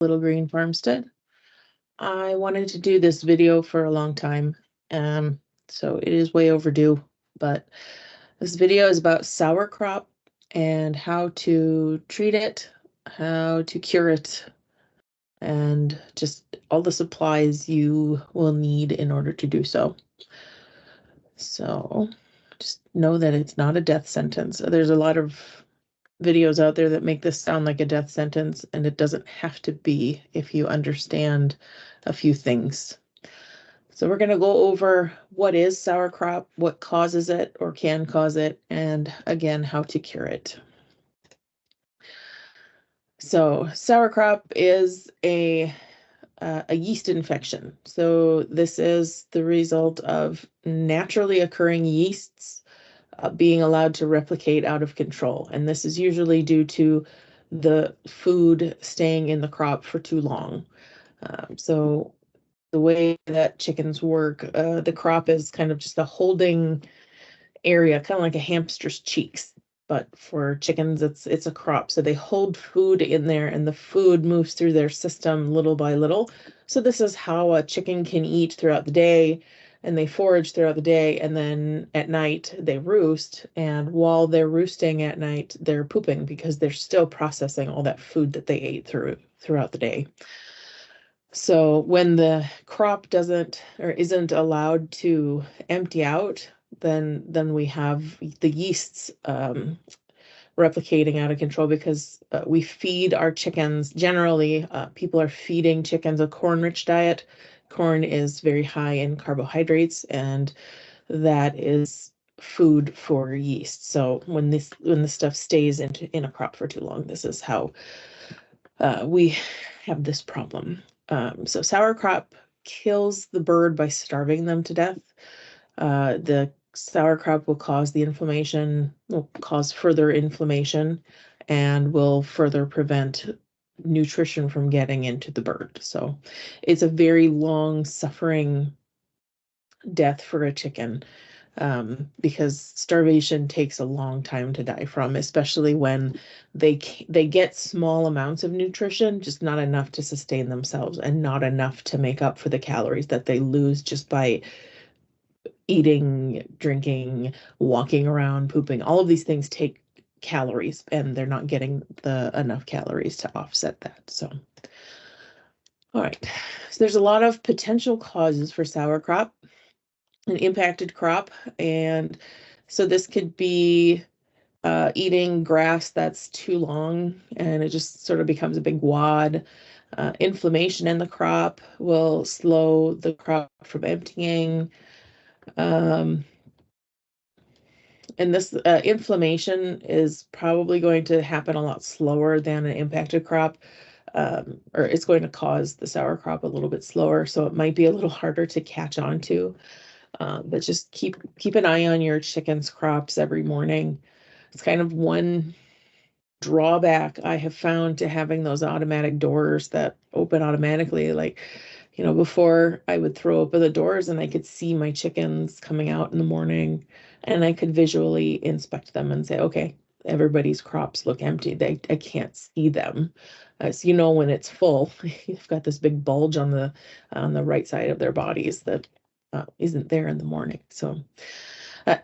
Little Green Farmstead. I wanted to do this video for a long time, so it is way overdue, but this video is about sour crop and how to treat it, how to cure it, and just all the supplies you will need in order to do so. So just know that it's not a death sentence. There's a lot of videos out there that make this sound like a death sentence, and it doesn't have to be if you understand a few things. So we're going to go over what is sour crop, what causes it or can cause it, and again, how to cure it. So sour crop is a yeast infection. So this is the result of naturally occurring yeasts being allowed to replicate out of control. And this is usually due to the food staying in the crop for too long. So the way that chickens work, the crop is kind of just a holding area, kind of like a hamster's cheeks. But for chickens, it's a crop. So they hold food in there and the food moves through their system little by little. So this is how a chicken can eat throughout the day, and they forage throughout the day, and then at night they roost. And while they're roosting at night, they're pooping because they're still processing all that food that they ate throughout the day. So when the crop doesn't or isn't allowed to empty out, then we have the yeasts replicating out of control because we feed our chickens. Generally, people are feeding chickens a corn-rich diet. Corn is very high in carbohydrates, and that is food for yeast. So when this stuff stays in a crop for too long, this is how we have this problem. So sour crop kills the bird by starving them to death. The sour crop will cause the inflammation, will cause further inflammation, and will further prevent nutrition from getting into the bird. So it's a very long suffering death for a chicken, because starvation takes a long time to die from, especially when they get small amounts of nutrition, just not enough to sustain themselves and not enough to make up for the calories that they lose just by eating, drinking, walking around, pooping. All of these things take calories, and they're not getting enough calories to offset that. So, all right. So there's a lot of potential causes for sour crop, an impacted crop. And so this could be eating grass that's too long and it just sort of becomes a big wad. Inflammation in the crop will slow the crop from emptying. And this inflammation is probably going to happen a lot slower than an impacted crop. Or it's going to cause the sour crop a little bit slower, so it might be a little harder to catch on to. But just keep an eye on your chickens' crops every morning. It's kind of one drawback I have found to having those automatic doors that open automatically. Like, before I would throw open the doors and I could see my chickens coming out in the morning, and I could visually inspect them and say, okay, everybody's crops look empty. I can't see them. So when it's full, you've got this big bulge on the right side of their bodies that isn't there in the morning. So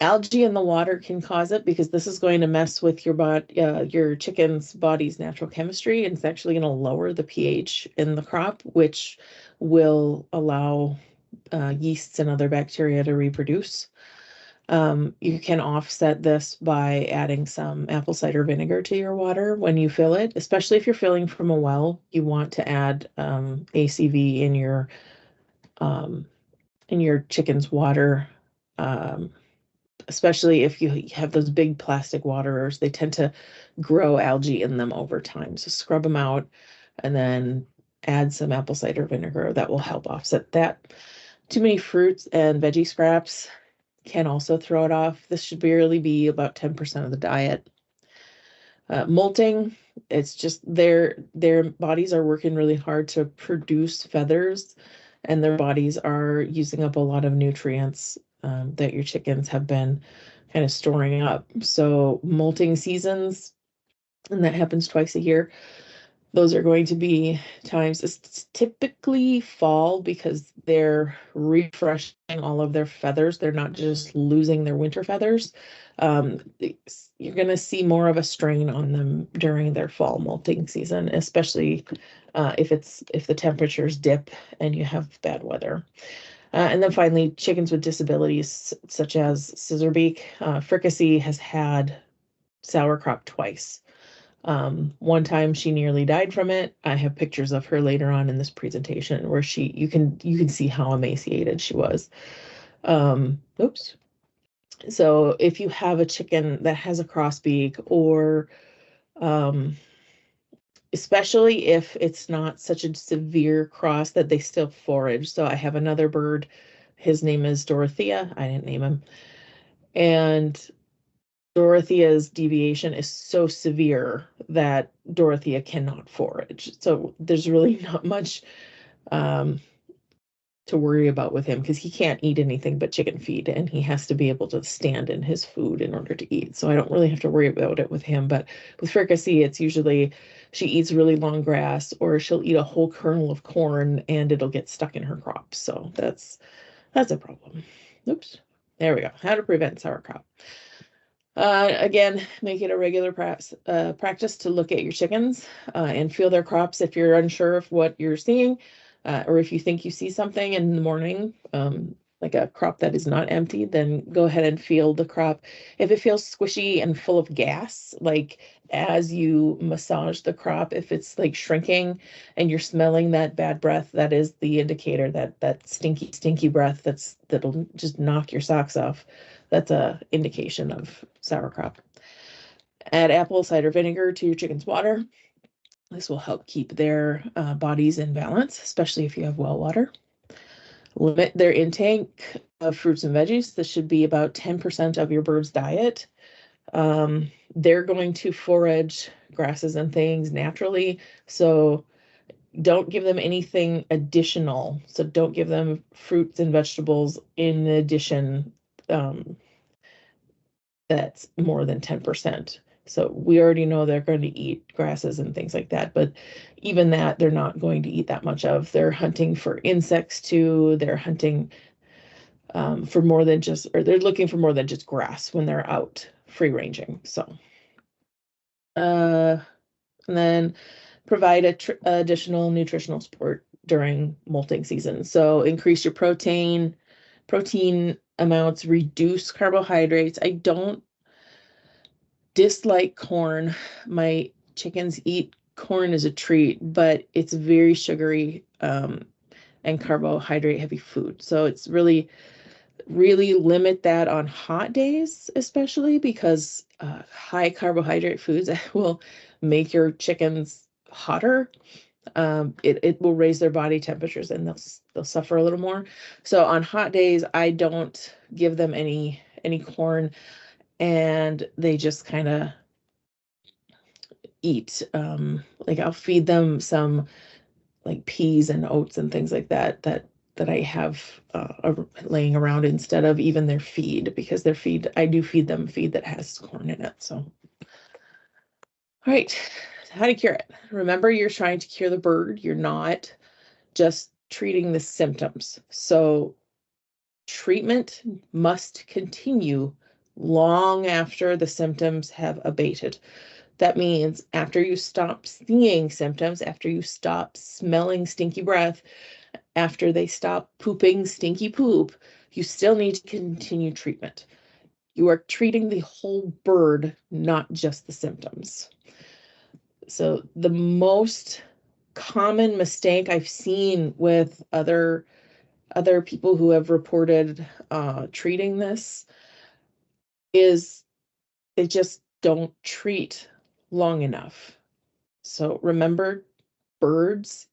algae in the water can cause it because this is going to mess with your chicken's body's natural chemistry, and it's actually going to lower the pH in the crop, which will allow yeasts and other bacteria to reproduce. You can offset this by adding some apple cider vinegar to your water when you fill it, especially if you're filling from a well. You want to add ACV in your chicken's water, especially if you have those big plastic waterers. They tend to grow algae in them over time. So scrub them out and then add some apple cider vinegar. That will help offset that. Too many fruits and veggie scraps can also throw it off. This should barely be about 10% of the diet. Molting, it's just their bodies are working really hard to produce feathers, and their bodies are using up a lot of nutrients that your chickens have been kind of storing up. So molting seasons, and that happens twice a year. those are going to be times, it's typically fall because they're refreshing all of their feathers. They're not just losing their winter feathers. You're going to see more of a strain on them during their fall molting season, especially if the temperatures dip and you have bad weather. And then finally, chickens with disabilities such as scissorbeak. Fricassee has had sour crop twice. One time she nearly died from it. I have pictures of her later on in this presentation where you can see how emaciated she was. Oops. So if you have a chicken that has a crossbeak, or especially if it's not such a severe cross that they still forage. So I have another bird. His name is Dorothea. I didn't name him. And Dorothea's deviation is so severe that Dorothea cannot forage. So there's really not much to worry about with him because he can't eat anything but chicken feed, and he has to be able to stand in his food in order to eat. So I don't really have to worry about it with him. But with Fricassee, it's usually she eats really long grass, or she'll eat a whole kernel of corn and it'll get stuck in her crops. So that's a problem. Oops. There we go. How to prevent sauerkraut. Again, make it a regular practice to look at your chickens and feel their crops if you're unsure of what you're seeing, or if you think you see something in the morning, like a crop that is not empty, then go ahead and feel the crop. If it feels squishy and full of gas, like as you massage the crop, if it's like shrinking and you're smelling that bad breath, that is the indicator that stinky breath that'll just knock your socks off. That's a indication of sauerkraut. Add apple cider vinegar to your chicken's water. This will help keep their bodies in balance, especially if you have well water. Limit their intake of fruits and veggies. This should be about 10% of your bird's diet. They're going to forage grasses and things naturally, so don't give them anything additional. So don't give them fruits and vegetables in addition that's more than 10%. So we already know they're going to eat grasses and things like that, but even that they're not going to eat that much of. They're hunting for insects too. They're hunting for more than just, or they're looking for more than just grass when they're out free ranging. So, and then provide additional nutritional support during molting season. So increase your protein amounts, reduce carbohydrates. I don't dislike corn. My chickens eat corn as a treat, but it's very sugary and carbohydrate heavy food. So it's really limit that on hot days, especially because high carbohydrate foods will make your chickens hotter. It will raise their body temperatures and they'll suffer a little more. So on hot days, I don't give them any corn, and they just kind of eat. Like I'll feed them some like peas and oats and things like that I have laying around instead of even their feed, because their feed, I do feed them feed that has corn in it. So, all right, how to cure it. Remember, you're trying to cure the bird. You're not just treating the symptoms. So treatment must continue long after the symptoms have abated. That means after you stop seeing symptoms, after you stop smelling stinky breath, after they stop pooping stinky poop, you still need to continue treatment. You are treating the whole bird, not just the symptoms. So the most common mistake I've seen with other people who have reported treating this is they just don't treat long enough. So remember, birds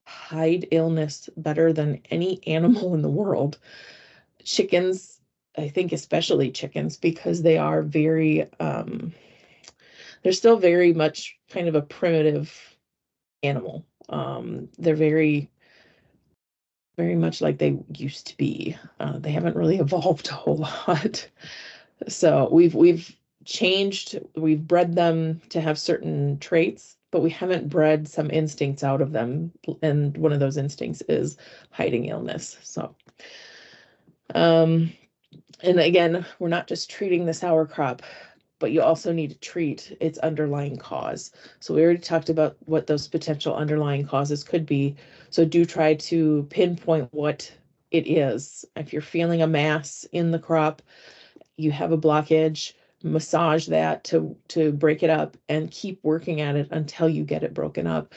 hide illness better than any animal in the world. Chickens, I think especially chickens, because they are very, they're still very much kind of a primitive animal. They're very much like they used to be. They haven't really evolved a whole lot. So we've changed, we've bred them to have certain traits but we haven't bred some instincts out of them. And one of those instincts is hiding illness. So, and again, we're not just treating the sour crop, but you also need to treat its underlying cause. So we already talked about what those potential underlying causes could be. So do try to pinpoint what it is. If you're feeling a mass in the crop, you have a blockage, massage that to break it up and keep working at it until you get it broken up.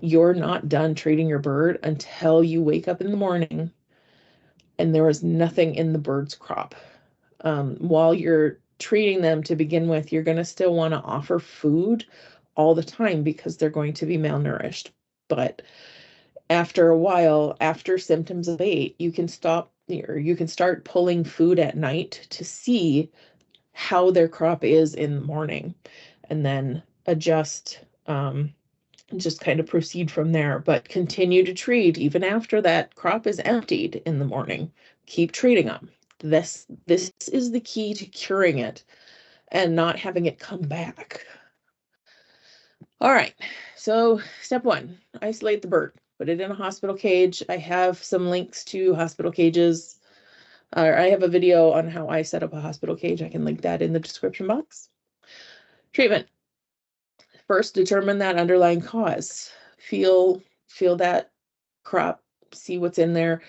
You're not done treating your bird until you wake up in the morning and there is nothing in the bird's crop. While you're treating them to begin with, you're going to still want to offer food all the time because they're going to be malnourished. But after a while, after symptoms abate, you can stop, or you can start pulling food at night to see how their crop is in the morning, and then adjust, just kind of proceed from there. But continue to treat even after that crop is emptied in the morning. Keep treating them. This is the key to curing it and not having it come back. All right, so step one, isolate the bird, put it in a hospital cage. I have some links to hospital cages. I have a video on how I set up a hospital cage. I can link that in the description box. Treatment. First, determine that underlying cause. Feel that crop, see what's in there.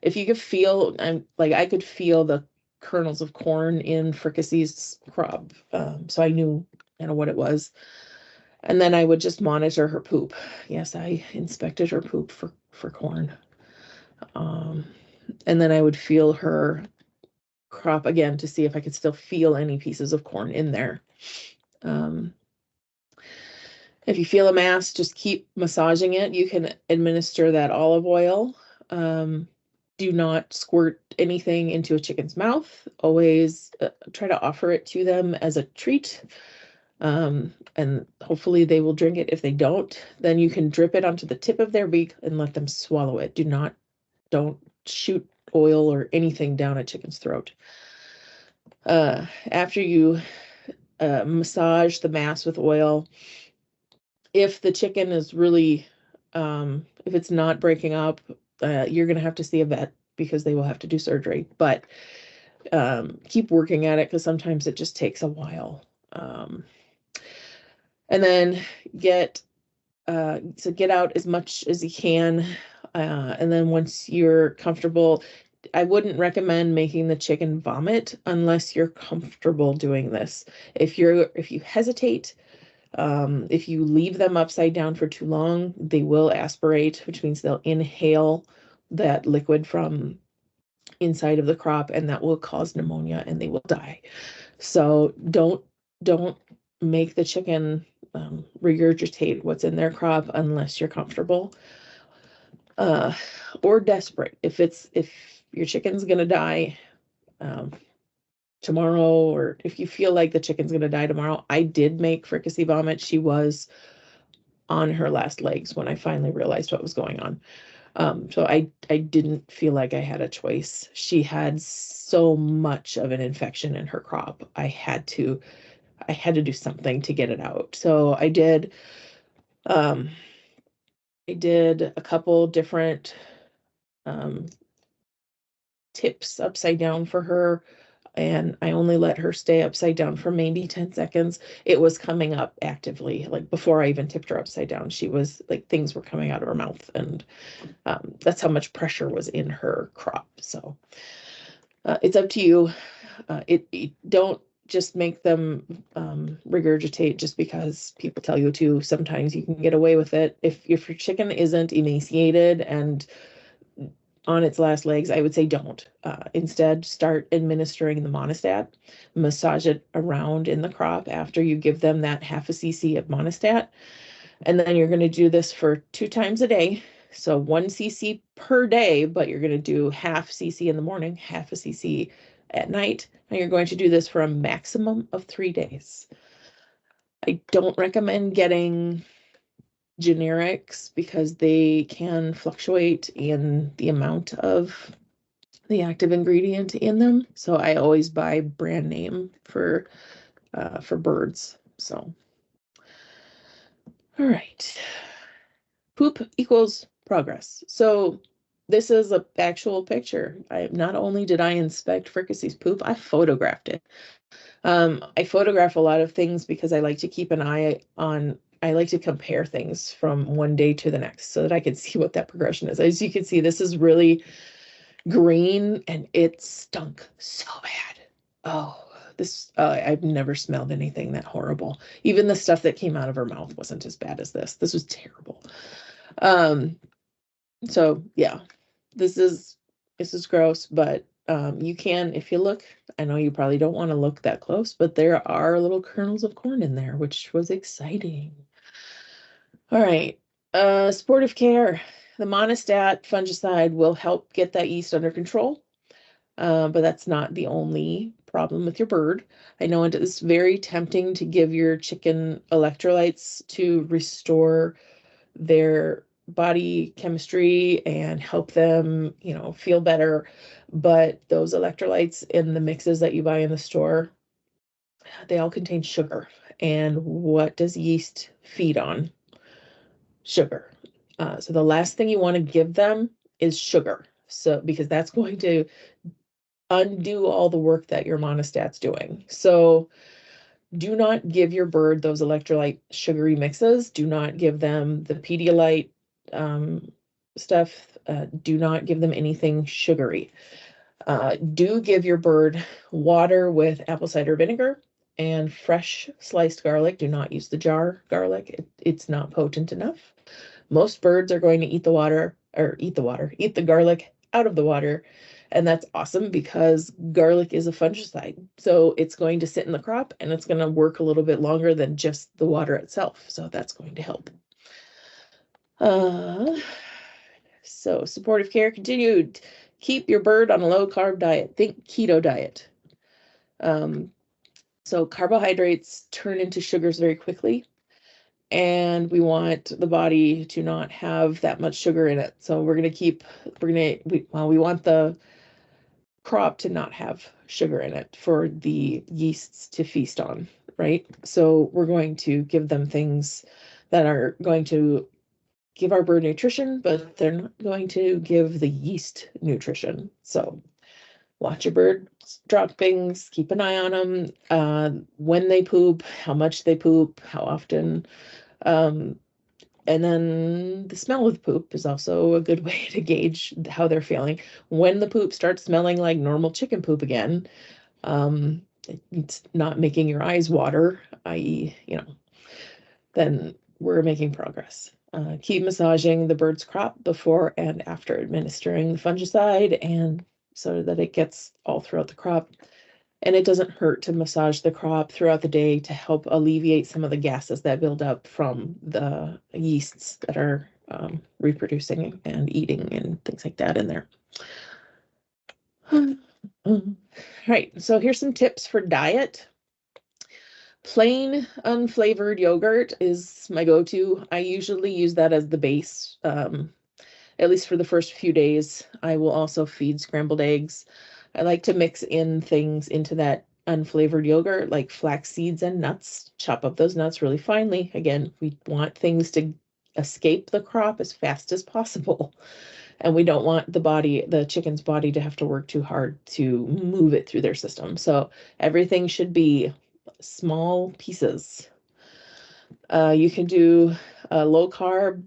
If you could feel, I could feel the kernels of corn in Fricassee's crop, so I knew what it was. And then I would just monitor her poop. Yes, I inspected her poop for corn. And then I would feel her crop again to see if I could still feel any pieces of corn in there. If you feel a mass, just keep massaging it. You can administer that olive oil. Do not squirt anything into a chicken's mouth. Always try to offer it to them as a treat. And hopefully they will drink it. If they don't, then you can drip it onto the tip of their beak and let them swallow it. Don't shoot oil or anything down a chicken's throat. After you massage the mass with oil, if the chicken is really, if it's not breaking up, you're going to have to see a vet because they will have to do surgery. But keep working at it because sometimes it just takes a while. And then get out as much as you can. And then once you're comfortable, I wouldn't recommend making the chicken vomit unless you're comfortable doing this. If you hesitate, if you leave them upside down for too long, they will aspirate, which means they'll inhale that liquid from inside of the crop, and that will cause pneumonia and they will die. So don't make the chicken regurgitate what's in their crop unless you're comfortable or desperate. If your chicken's gonna die tomorrow, or if you feel like the chicken's gonna die tomorrow, I did make Fricassee vomit. She was on her last legs when I finally realized what was going on. So I didn't feel like I had a choice. She had so much of an infection in her crop. I had to do something to get it out. So I did a couple different tips upside down for her, and I only let her stay upside down for maybe 10 seconds. It was coming up actively, like before I even tipped her upside down. She was like, things were coming out of her mouth, and that's how much pressure was in her crop. So it's up to you. Don't just make them regurgitate just because people tell you to. Sometimes you can get away with it. If your chicken isn't emaciated and on its last legs, I would say don't. Instead, start administering the Monistat. Massage it around in the crop after you give them that half a cc of Monistat. And then you're going to do this for 2 times a day. So 1 cc per day, but you're going to do half cc in the morning, half a cc at night. And you're going to do this for a maximum of 3 days. I don't recommend getting generics because they can fluctuate in the amount of the active ingredient in them. So I always buy brand name for birds. So, All right. Poop equals progress. So this is an actual picture. Not only did I inspect Fricassee's poop, I photographed it. I photograph a lot of things because I like to keep an eye on, I like to compare things from one day to the next so that I can see what that progression is. As you can see, this is really green and it stunk so bad. Oh, I've never smelled anything that horrible. Even the stuff that came out of her mouth wasn't as bad as this. This was terrible. Um, so yeah, this is gross, but you can, if you look, I know you probably don't want to look that close, but there are little kernels of corn in there, which was exciting. All right, supportive care. The Monistat fungicide will help get that yeast under control, but that's not the only problem with your bird. I know it is very tempting to give your chicken electrolytes to restore their body chemistry and help them, feel better. But those electrolytes in the mixes that you buy in the store, they all contain sugar. And what does yeast feed on? Sugar. So the last thing you want to give them is sugar. So because that's going to undo all the work that your monostat's doing. So do not give your bird those electrolyte sugary mixes. Do not give them the Pedialyte stuff. Do not give them anything sugary. Do give your bird water with apple cider vinegar and fresh sliced garlic. Do not use the jar garlic. It's not potent enough. Most birds are going to eat the garlic out of the water. And that's awesome because garlic is a fungicide. So it's going to sit in the crop and it's going to work a little bit longer than just the water itself. So that's going to help. So supportive care continued. Keep your bird on a low carb diet. Think keto diet. So carbohydrates turn into sugars very quickly, and we want the body to not have that much sugar in it. So we want the crop to not have sugar in it for the yeasts to feast on, right? So we're going to give them things that are going to give our bird nutrition, but they're not going to give the yeast nutrition. So watch your bird droppings, keep an eye on them, when they poop, how much they poop, how often. And then the smell of the poop is also a good way to gauge how they're feeling. When the poop starts smelling like normal chicken poop again, it's not making your eyes water, i.e., then we're making progress. Keep massaging the bird's crop before and after administering the fungicide, and so that it gets all throughout the crop. And it doesn't hurt to massage the crop throughout the day to help alleviate some of the gases that build up from the yeasts that are reproducing and eating and things like that in there. All right, so here's some tips for diet. Plain unflavored yogurt is my go-to. I usually use that as the base, at least for the first few days. I will also feed scrambled eggs. I like to mix in things into that unflavored yogurt, like flax seeds and nuts. Chop up those nuts really finely. Again, we want things to escape the crop as fast as possible. And we don't want the chicken's body to have to work too hard to move it through their system. So everything should be small pieces. You can do a low carb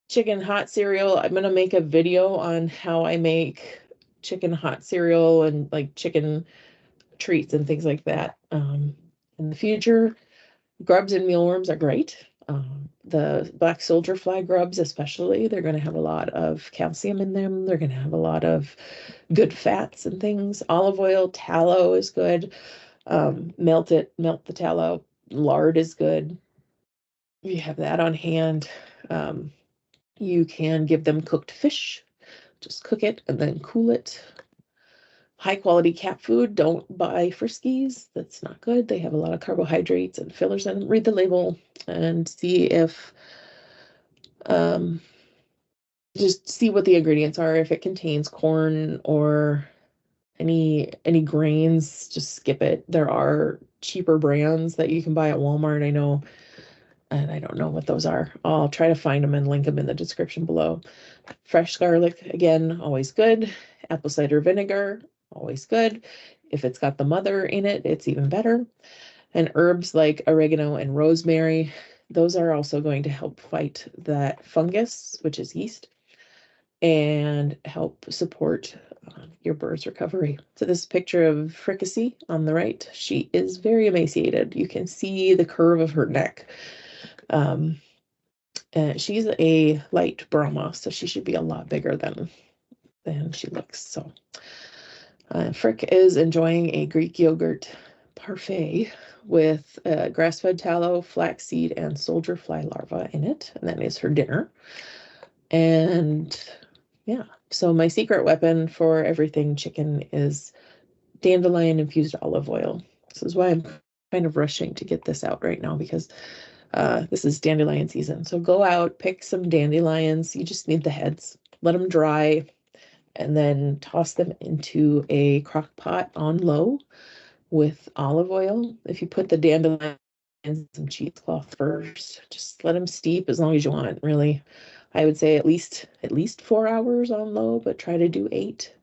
chicken hot cereal. I'm going to make a video on how I make chicken hot cereal and like chicken treats and things like that in the future. Grubs and mealworms are great. The black soldier fly grubs, especially, they're going to have a lot of calcium in them. They're going to have a lot of good fats and things. Olive oil, tallow is good. Melt the tallow. Lard is good. You have that on hand. You can give them cooked fish. Just cook it and then cool it. High quality cat food. Don't buy Friskies. That's not good. They have a lot of carbohydrates and fillers in them. Read the label and see if just see what the ingredients are. If it contains corn or any grains, just skip it. There are cheaper brands that you can buy at Walmart. I know and I don't know what those are. I'll try to find them and link them in the description below. Fresh garlic, again, always good. Apple cider vinegar, always good. If it's got the mother in it, it's even better. And herbs like oregano and rosemary, those are also going to help fight that fungus, which is yeast, and help support your bird's recovery. So this picture of Fricassee on the right, she is very emaciated. You can see the curve of her neck. She's a light Brahma, so she should be a lot bigger than she looks. So Frick is enjoying a Greek yogurt parfait with grass-fed tallow, flaxseed, and soldier fly larva in it, and that is her dinner. And yeah, so my secret weapon for everything chicken is dandelion infused olive oil. This is why I'm kind of rushing to get this out right now, because this is dandelion season. So go out, pick some dandelions. You just need the heads, let them dry, and then toss them into a crock pot on low with olive oil. If you put the dandelions in some cheesecloth first, just let them steep as long as you want, really. I would say at least 4 hours on low, but try to do 8.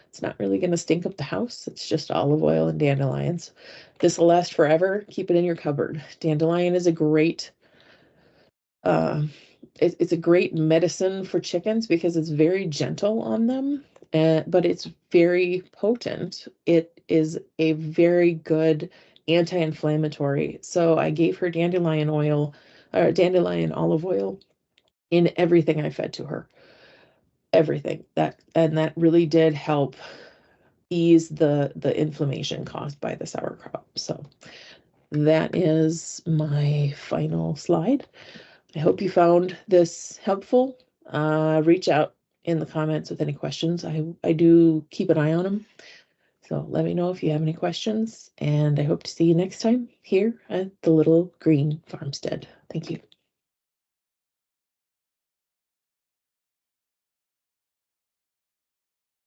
It's not really going to stink up the house. It's just olive oil and dandelions. This will last forever. Keep it in your cupboard. Dandelion is a great it's a great medicine for chickens because it's very gentle on them, but it's very potent. It is a very good anti-inflammatory. So I gave her dandelion oil, or dandelion olive oil, in everything I fed to her. Everything that really did help ease the inflammation caused by the sauerkraut. So that is my final slide. I hope you found this helpful. Reach out in the comments with any questions. I do keep an eye on them. So let me know if you have any questions, and I hope to see you next time here at the Little Green Farmstead. Thank you.